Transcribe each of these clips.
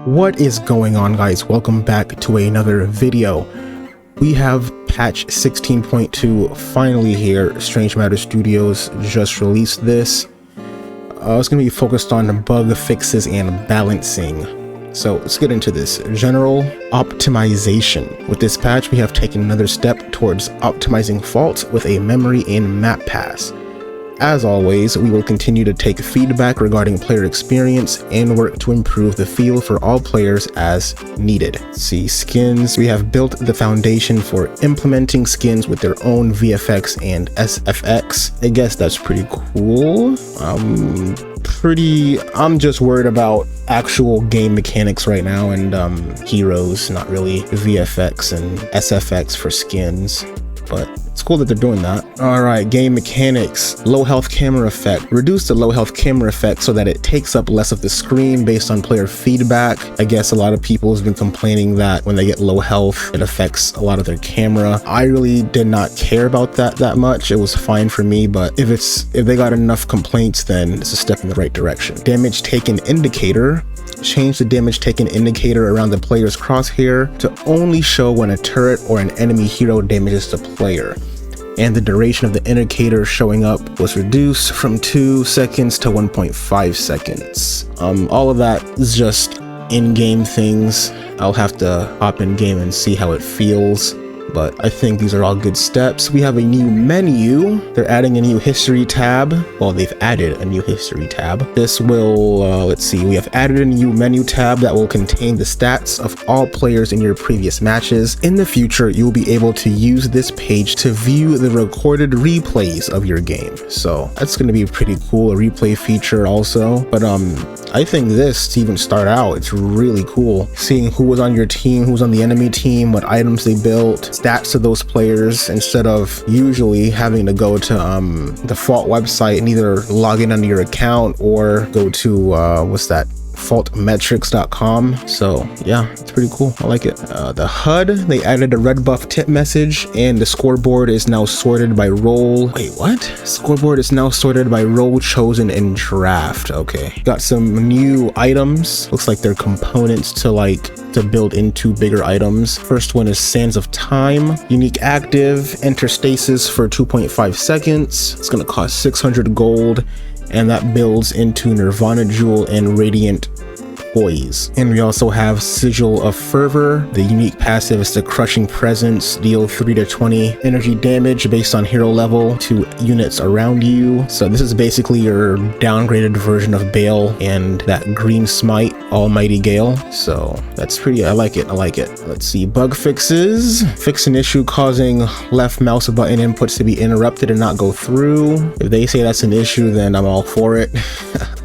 What is going on, guys? Welcome back to another video. We have patch 16.2 finally here. Strange Matter Studios just released this. It's going to be focused on bug fixes and balancing. So let's get into this. General optimization. With this patch, we have taken another step towards optimizing faults with a memory and map pass. As always, we will continue to take feedback regarding player experience and work to improve the feel for all players as needed. See, skins. We have built the foundation for implementing skins with their own VFX and SFX. I guess that's pretty cool. I'm just worried about actual game mechanics right now and heroes, not really VFX and SFX for skins. But it's cool that they're doing that. Alright, game mechanics. Low health camera effect. Reduce the low health camera effect so that it takes up less of the screen based on player feedback. I guess a lot of people have been complaining that when they get low health, it affects a lot of their camera. I really did not care about that much. It was fine for me, but if they got enough complaints, then it's a step in the right direction. Damage taken indicator. Change the damage taken indicator around the player's crosshair to only show when a turret or an enemy hero damages the player. And the duration of the indicator showing up was reduced from 2 seconds to 1.5 seconds. All of that is just in-game things. I'll have to hop in game and see how it feels. But I think these are all good steps. We have a new menu. They're adding a new history tab. Well, they've added a new history tab. This will, let's see, we have added a new menu tab that will contain the stats of all players in your previous matches. In the future, you'll be able to use this page to view the recorded replays of your game. So that's going to be pretty cool, a replay feature also. But I think this, to even start out, it's really cool. Seeing who was on your team, who was on the enemy team, what items they built, stats of those players, instead of usually having to go to the Fault website and either log in under your account or go to faultmetrics.com. So yeah, it's pretty cool. I like it. The HUD, they added a red buff tip message, and the scoreboard is now sorted by role. Wait, what? Scoreboard is now sorted by role chosen in draft. Okay, got some new items. Looks like they're components to build into bigger items. First one is Sands of Time. Unique active, enter stasis for 2.5 seconds. It's gonna cost 600 gold. And that builds into Nirvana Jewel and Radiant Poise. And we also have Sigil of Fervor. The unique passive is the Crushing Presence, deal 3 to 20 energy damage based on hero level to units around you. So this is basically your downgraded version of Bale and that green smite, Almighty Gale. So that's pretty, I like it. Let's see, bug fixes. Fix an issue causing left mouse button inputs to be interrupted and not go through. If they say that's an issue, then I'm all for it.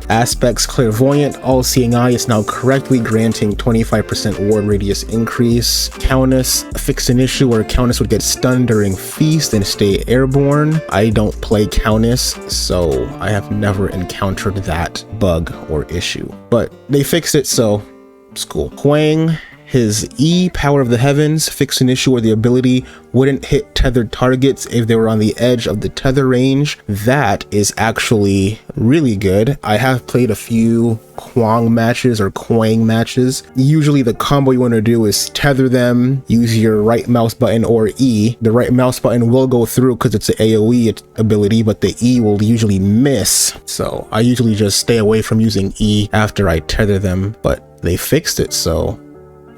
Aspects Clairvoyant, All-Seeing Eye is now correctly granting 25% ward radius increase. Countess, fix an issue where Countess would get stunned during feast and stay airborne. I don't play Countess, so I have never encountered that bug or issue. But they fixed it, so it's cool. Huang, his E, Power of the Heavens, fix an issue where the ability wouldn't hit tethered targets if they were on the edge of the tether range. That is actually really good. I have played a few Kwang matches or Kwang matches. Usually the combo you want to do is tether them, use your right mouse button or E. The right mouse button will go through because it's an AoE ability, but the E will usually miss. So I usually just stay away from using E after I tether them, but they fixed it, so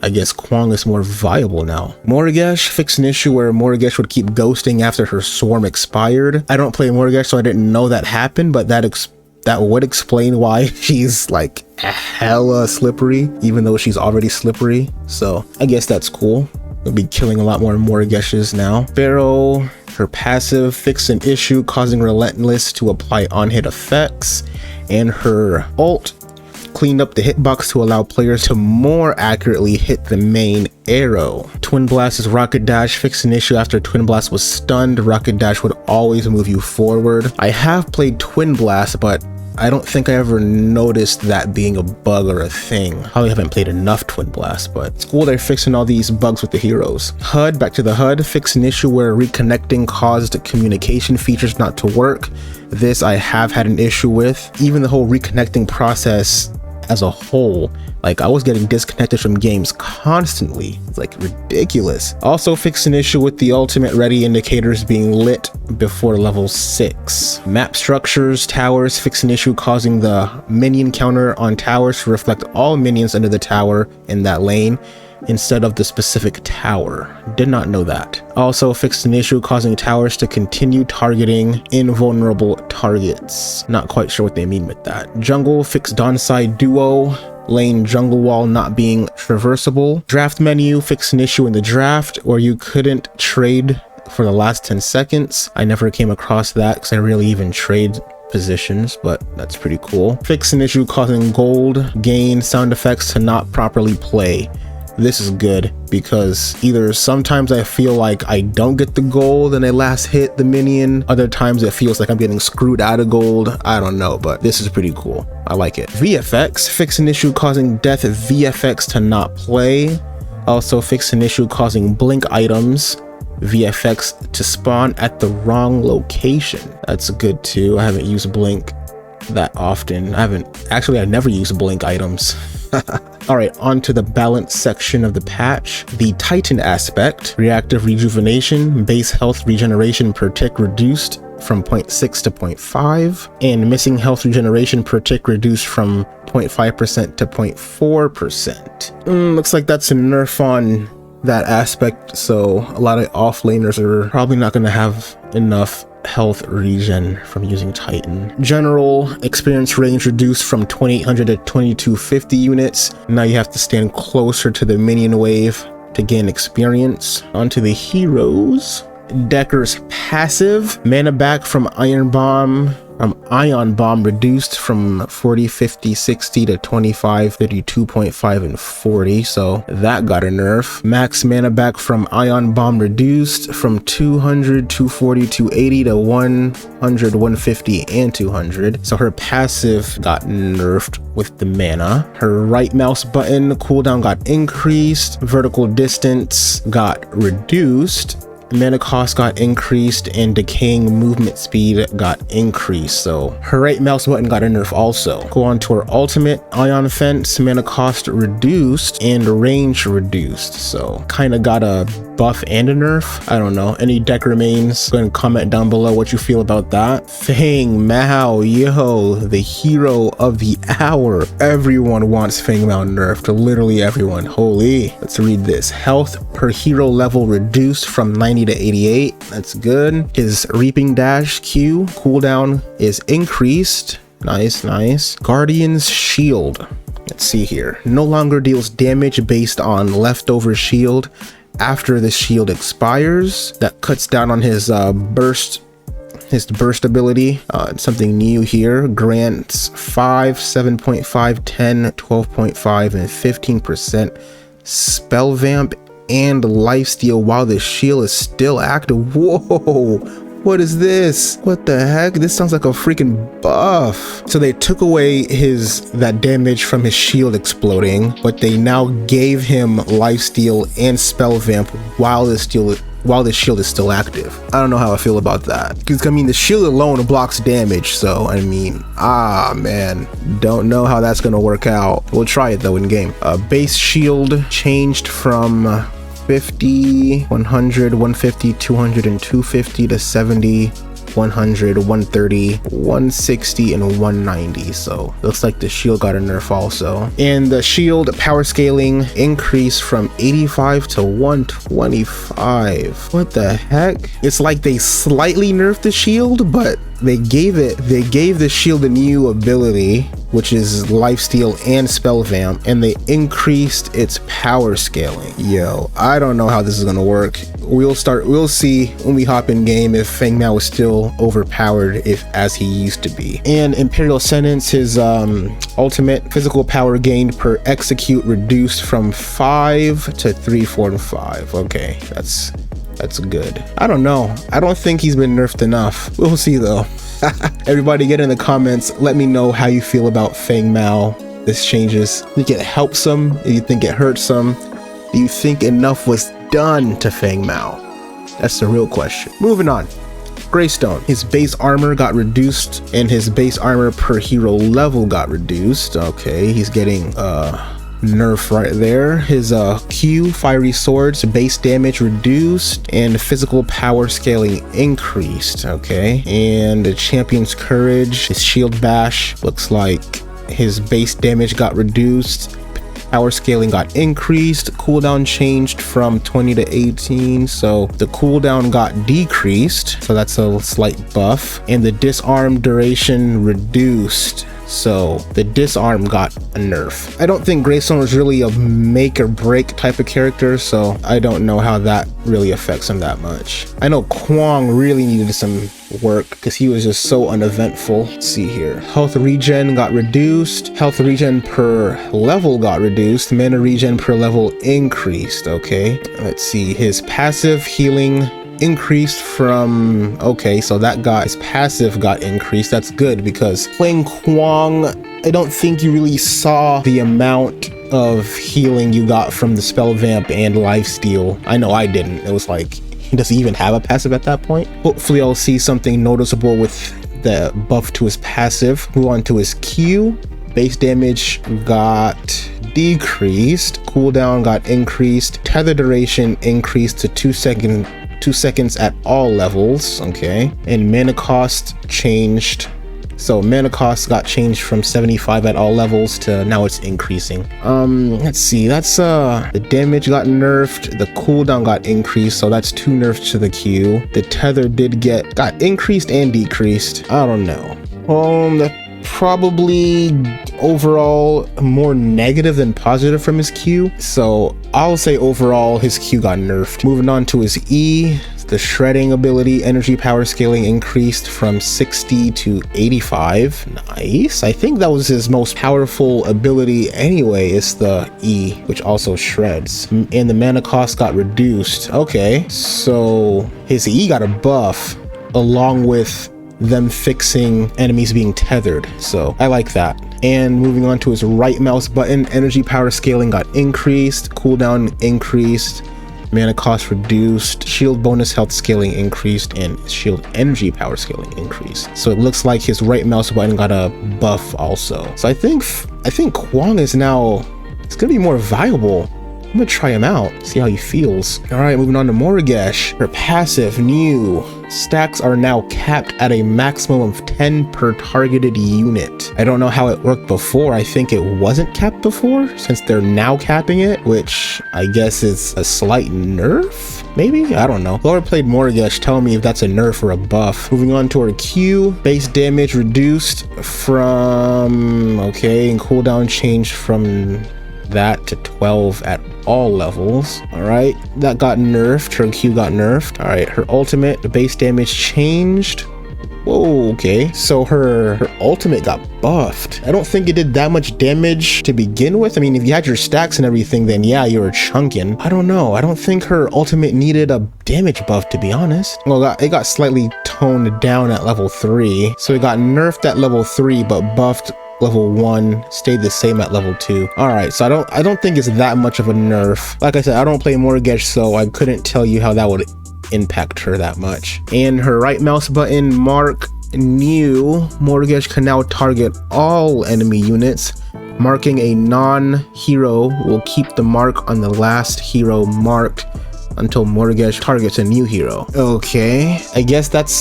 I guess Kwang is more viable now. Morigesh, fix an issue where Morigesh would keep ghosting after her swarm expired. I don't play Morigesh, so I didn't know that happened, but that would explain why she's like hella slippery, even though she's already slippery. So I guess that's cool. We'll be killing a lot more Morigeshes now. Pharaoh, her passive, fix an issue causing Relentless to apply on-hit effects, and her ult cleaned up the hitbox to allow players to more accurately hit the main arrow. Twin Blast's Rocket Dash, fixed an issue after Twin Blast was stunned. Rocket Dash would always move you forward. I have played Twin Blast, but I don't think I ever noticed that being a bug or a thing. Probably haven't played enough Twin Blast, but it's cool they're fixing all these bugs with the heroes. HUD, back to the HUD, fix an issue where reconnecting caused communication features not to work. This I have had an issue with. Even the whole reconnecting process as a whole Like, I was getting disconnected from games constantly. It's like ridiculous. Also fixed an issue with the ultimate ready indicators being lit before level 6. Map structures, towers, fixed an issue causing the minion counter on towers to reflect all minions under the tower in that lane instead of the specific tower. Did not know that. Also fixed an issue causing towers to continue targeting invulnerable targets. Not quite sure what they mean with that. Jungle fixed Donside Duo lane jungle wall not being traversable. Draft menu fixed an issue in the draft where you couldn't trade for the last 10 seconds. I never came across that because I rarely even trade positions, but that's pretty cool. Fixed an issue causing gold gain sound effects to not properly play. This is good because either sometimes I feel like I don't get the gold and I last hit the minion, other times it feels like I'm getting screwed out of gold. I don't know, but this is pretty cool. I like it. VFX fix an issue causing death VFX to not play. Also fix an issue causing blink items VFX to spawn at the wrong location. That's good too. I haven't used blink that often. I never used blink items. All right, on to the balance section of the patch. The Titan aspect, reactive rejuvenation, base health regeneration per tick reduced from 0.6 to 0.5, and missing health regeneration per tick reduced from 0.5% to 0.4%. Looks like that's a nerf on that aspect, so a lot of offlaners are probably not going to have enough health regen from using Titan. General experience range reduced from 2800 to 2250 units. Now you have to stand closer to the minion wave to gain experience. Onto the heroes. Decker's passive, mana back from Ion Bomb reduced from 40, 50, 60 to 25, 32.5, and 40, so that got a nerf. Max mana back from Ion Bomb reduced from 200, 240, 280 to 100, 150, and 200, so her passive got nerfed with the mana. Her right mouse button cooldown got increased, vertical distance got reduced, mana cost got increased, and decaying movement speed got increased, so her right mouse button got a nerf also. Go on to her ultimate, Ion Fence, mana cost reduced and range reduced, so kind of got a buff and a nerf. I don't know. Any Decker mains, go ahead and comment down below what you feel about that. Feng Mao, yo, the hero of the hour. Everyone wants Feng Mao nerfed, literally everyone. Holy. Let's read this. Health per hero level reduced from 90 to 88. That's good. His Reaping Dash Q cooldown is increased. Nice, nice. Guardian's Shield. Let's see here. No longer deals damage based on leftover shield after the shield expires. That cuts down on his burst ability. Something new here. Grants 5, 7.5, 10, 12.5, and 15% spell vamp and lifesteal while the shield is still active. Whoa, what is this? What the heck? This sounds like a freaking buff. So they took away that damage from his shield exploding, but they now gave him lifesteal and spell vamp while the shield is still active. I don't know how I feel about that, because I mean the shield alone blocks damage, so I mean, man, don't know how that's gonna work out. We'll try it though in game. Base shield changed from 50, 100, 150, 200, and 250 to 70, 100, 130, 160, and 190. So looks like the shield got a nerf also. And the shield power scaling increased from 85 to 125. What the heck? It's like they slightly nerfed the shield, but they gave the shield a new ability, which is lifesteal and spell vamp, and they increased its power scaling. Yo, I don't know how this is gonna work. We'll see when we hop in game if Feng Mao is still overpowered as he used to be. And Imperial Sentence, his ultimate physical power gained per execute reduced from 5 to 3, 4, and 5. Okay, that's good. I don't know. I don't think he's been nerfed enough. We'll see though. Everybody get in the comments. Let me know how you feel about Feng Mao. This changes. Do you think it helps him? Do you think it hurts him? Do you think enough was done to Feng Mao? That's the real question. Moving on. Greystone. His base armor got reduced and his base armor per hero level got reduced. Okay, he's getting nerf right there. His Q, Fiery Swords, base damage reduced and physical power scaling increased. Okay, and the Champion's Courage, his Shield Bash, looks like his base damage got reduced, power scaling got increased, cooldown changed from 20 to 18, so the cooldown got decreased, so that's a slight buff, and the disarm duration reduced, so the disarm got a nerf. I don't think Greystone was really a make or break type of character, so I don't know how that really affects him that much. I know Kwong really needed some work because he was just so uneventful. Let's see here. Health regen got reduced. Health regen per level got reduced. Mana regen per level increased. Okay. Let's see. His passive healing increased from, okay, so that got, his passive got increased. That's good because playing Kwong, I don't think you really saw the amount of healing you got from the Spell Vamp and Lifesteal. I know I didn't. It was like, does he even have a passive at that point? Hopefully I'll see something noticeable with the buff to his passive. Move on to his Q. Base damage got decreased. Cooldown got increased. Tether duration increased to 2 seconds at all levels. Okay, and mana cost changed. So mana cost got changed from 75 at all levels to now it's increasing. Let's see, that's the damage got nerfed, the cooldown got increased, so that's 2 nerfs to the Q. The tether got increased and decreased. I don't know. That probably overall more negative than positive from his Q. So I'll say overall his Q got nerfed. Moving on to his E. The shredding ability, energy power scaling increased from 60 to 85. Nice. I think that was his most powerful ability anyway, is the E, which also shreds. And the mana cost got reduced. Okay, so his E got a buff along with them fixing enemies being tethered. So I like that. And moving on to his right mouse button, energy power scaling got increased, cooldown increased, mana cost reduced, shield bonus health scaling increased, and shield energy power scaling increased. So it looks like his right mouse button got a buff also. So I think Kwong is now, it's gonna be more viable. I'm gonna try him out, see how he feels. All right, moving on to Morigesh. Her passive, new. Stacks are now capped at a maximum of 10 per targeted unit. I don't know how it worked before. I think it wasn't capped before, since they're now capping it, which I guess is a slight nerf? Maybe? I don't know. Whoever played Morigesh, tell me if that's a nerf or a buff. Moving on to her Q. Base damage reduced from, okay, and cooldown changed from that to 12 at all levels. All right, that got nerfed. Her Q got nerfed. All right, her ultimate, the base damage changed. Whoa, okay, so her ultimate got buffed. I don't think it did that much damage to begin with. I mean, if you had your stacks and everything, then yeah, you were chunking. I don't know. I don't think her ultimate needed a damage buff, to be honest. Well, it got slightly toned down at level 3. So it got nerfed at level 3, but buffed level 1, stayed the same at level 2. All right, so I don't think it's that much of a nerf. Like I said, I don't play Morigesh, so I couldn't tell you how that would impact her that much. And her right mouse button, mark new. Morigesh can now target all enemy units. Marking a non-hero will keep the mark on the last hero marked until Morigesh targets a new hero. Okay, I guess that's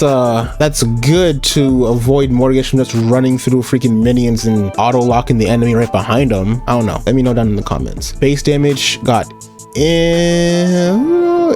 good to avoid Morigesh from just running through freaking minions and auto-locking the enemy right behind him. I don't know. Let me know down in the comments. Base damage got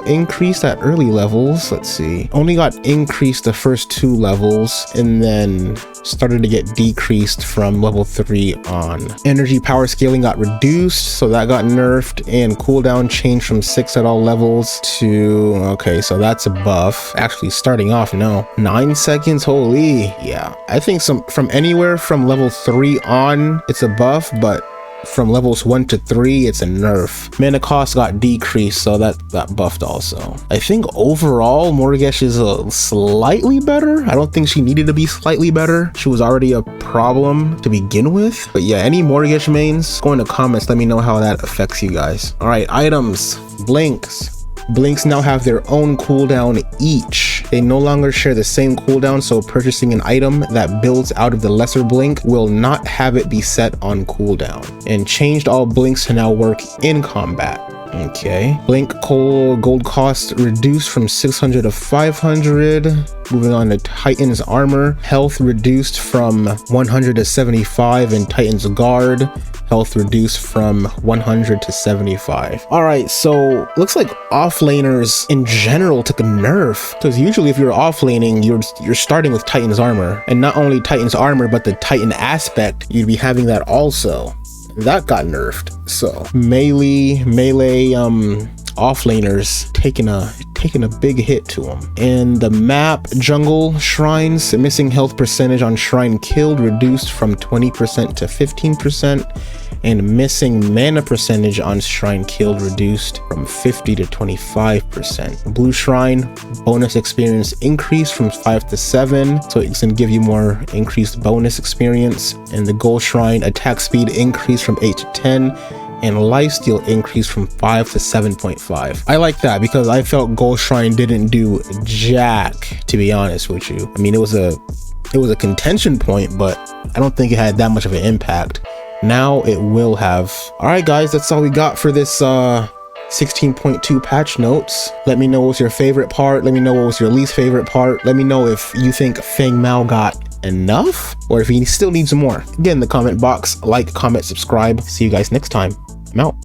increased at early levels. Let's see, only got increased the first 2 levels and then started to get decreased from level 3 on. Energy power scaling got reduced, so that got nerfed, and cooldown changed from 6 at all levels to, okay, so that's a buff. Actually starting off, no, 9 seconds. Holy, yeah, I think from anywhere from level 3 on it's a buff, but from levels 1 to 3 it's a nerf. Mana cost got decreased, so that got buffed also. I think overall Morigesh is slightly better. I don't think she needed to be slightly better. She was already a problem to begin with. But yeah, any Morigesh mains, go in the comments, let me know how that affects you guys. All right, items. Blinks. Blinks now have their own cooldown each. They no longer share the same cooldown, so purchasing an item that builds out of the lesser blink will not have it be set on cooldown. And changed all blinks to now work in combat. Okay, blink gold cost reduced from 600 to 500. Moving on to Titan's armor, health reduced from 100 to 75, and Titan's guard, health reduced from 100 to 75. All right, so looks like offlaners in general took a nerf, because usually if you're offlaning, you're starting with Titan's armor, and not only Titan's armor but the Titan aspect, you'd be having that also. That got nerfed. So melee offlaners taking a big hit to them. And the map jungle shrines, missing health percentage on shrine killed reduced from 20% to 15%, and missing mana percentage on shrine killed reduced from 50 to 25%. Blue shrine bonus experience increased from 5 to 7, so it's gonna give you more increased bonus experience. And the gold shrine attack speed increased from 8 to 10, and lifesteal increased from 5 to 7.5. I like that because I felt gold shrine didn't do jack, to be honest with you. I mean, it was a contention point, but I don't think it had that much of an impact. Now it will have. All right, guys, that's all we got for this 16.2 patch notes. Let me know what was your favorite part. Let me know what was your least favorite part. Let me know if you think Feng Mao got enough or if he still needs more. Get in the comment box, like, comment, subscribe. See you guys next time. I'm out.